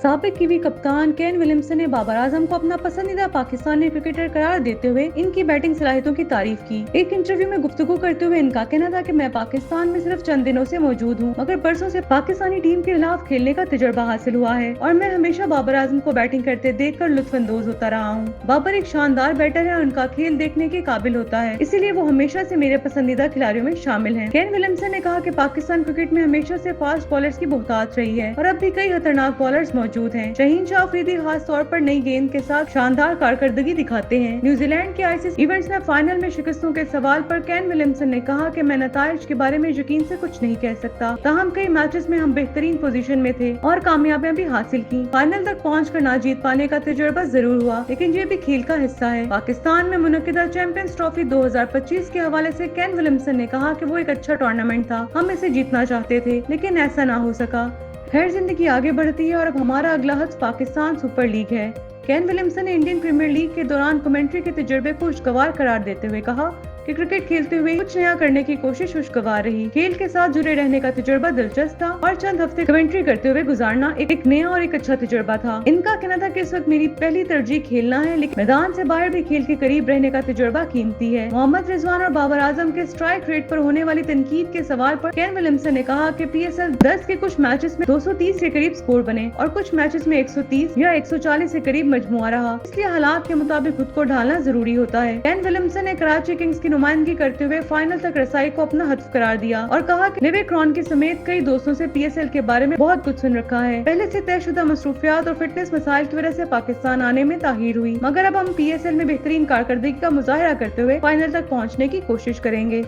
साबिक कीवी कप्तान Kane Williamson ने बाबर आजम को अपना पसंदीदा पाकिस्तानी क्रिकेटर करार देते हुए इनकी बैटिंग सलाहियतों की तारीफ की। एक इंटरव्यू में गुफ्तगू करते हुए इनका कहना था कि मैं पाकिस्तान में सिर्फ चंद दिनों से मौजूद हूँ, मगर बरसों से पाकिस्तानी टीम के खिलाफ खेलने का तजुर्बा हासिल हुआ है और मैं हमेशा बाबर आजम को बैटिंग करते देखकर लुत्फानंदोज होता रहा हूँ। बाबर एक शानदार बैटर है और उनका खेल देखने के काबिल होता है, इसीलिए वो हमेशा से मेरे पसंदीदा खिलाड़ियों में शामिल हैं। केन विलियमसन ने कहा कि पाकिस्तान क्रिकेट में हमेशा से फास्ट बॉलर्स की बहुतायत रही है और अब भी कई खतरनाक बॉलर्स मौजूद हैं। शहीन शाह अफरीदी खास तौर पर नई गेंद के साथ शानदार कारकर्दगी दिखाते हैं। न्यूजीलैंड के आईसीसी इवेंट्स में फाइनल में शिकस्तों के सवाल पर केन विलियमसन ने कहा कि मैं नताइज के बारे में यकीन से कुछ नहीं कह सकता, ताहम कई मैचेस में हम बेहतरीन पोजीशन में थे और कामयाबियां भी हासिल की। फाइनल तक पहुंचकर ना जीत पाने का तजुर्बा जरूर हुआ, लेकिन ये भी खेल का हिस्सा है। पाकिस्तान में मुनक्किदा चैंपियंस ट्रॉफी 2025 के हवाले से केन विलियमसन ने कहा कि वो एक अच्छा टूर्नामेंट था, हम इसे जीतना चाहते थे लेकिन ऐसा ना हो सका। खैर, जिंदगी आगे बढ़ती है और अब हमारा अगला हद पाकिस्तान सुपर लीग है। केन विलियमसन ने इंडियन प्रीमियर लीग के दौरान कमेंट्री के तजुर्बे को खुशगवार करार देते हुए कहा कि क्रिकेट खेलते हुए कुछ नया करने की कोशिश खुशगवार रही। खेल के साथ जुड़े रहने का तजुर्बा दिलचस्प था और चंद हफ्ते कमेंट्री करते हुए गुजारना एक नया और एक अच्छा तजुर्बा था। इनका कहना था कि इस वक्त मेरी पहली तरजीह खेलना है, लेकिन मैदान से बाहर भी खेल के करीब रहने का तजुर्बा कीमती है। मोहम्मद रिजवान और बाबर आजम के स्ट्राइक रेट पर होने वाली तनकीद के सवाल पर केन विलियमसन ने कहा कि PSL 10 के कुछ मैचेस में 230 के करीब स्कोर बने और कुछ मैचेस में 130 या 140 के करीब मजमुआ रहा, इसलिए हालात के मुताबिक खुद को ढालना जरूरी होता है। केन विलियमसन ने कराची किंग्स की नुमाइंदगी करते हुए फाइनल तक रसाई को अपना हदफ करार दिया और कहा कि लिविक क्रॉनकी समेत कई दोस्तों से PSL के बारे में बहुत कुछ सुन रखा है। पहले से तयशुदा मसरूफियात और फिटनेस मसाइल की वजह से पाकिस्तान आने में ताखीर हुई, मगर अब हम PSL में बेहतरीन कारकर्दगी का मुजाहरा करते हुए फाइनल तक पहुंचने की कोशिश करेंगे।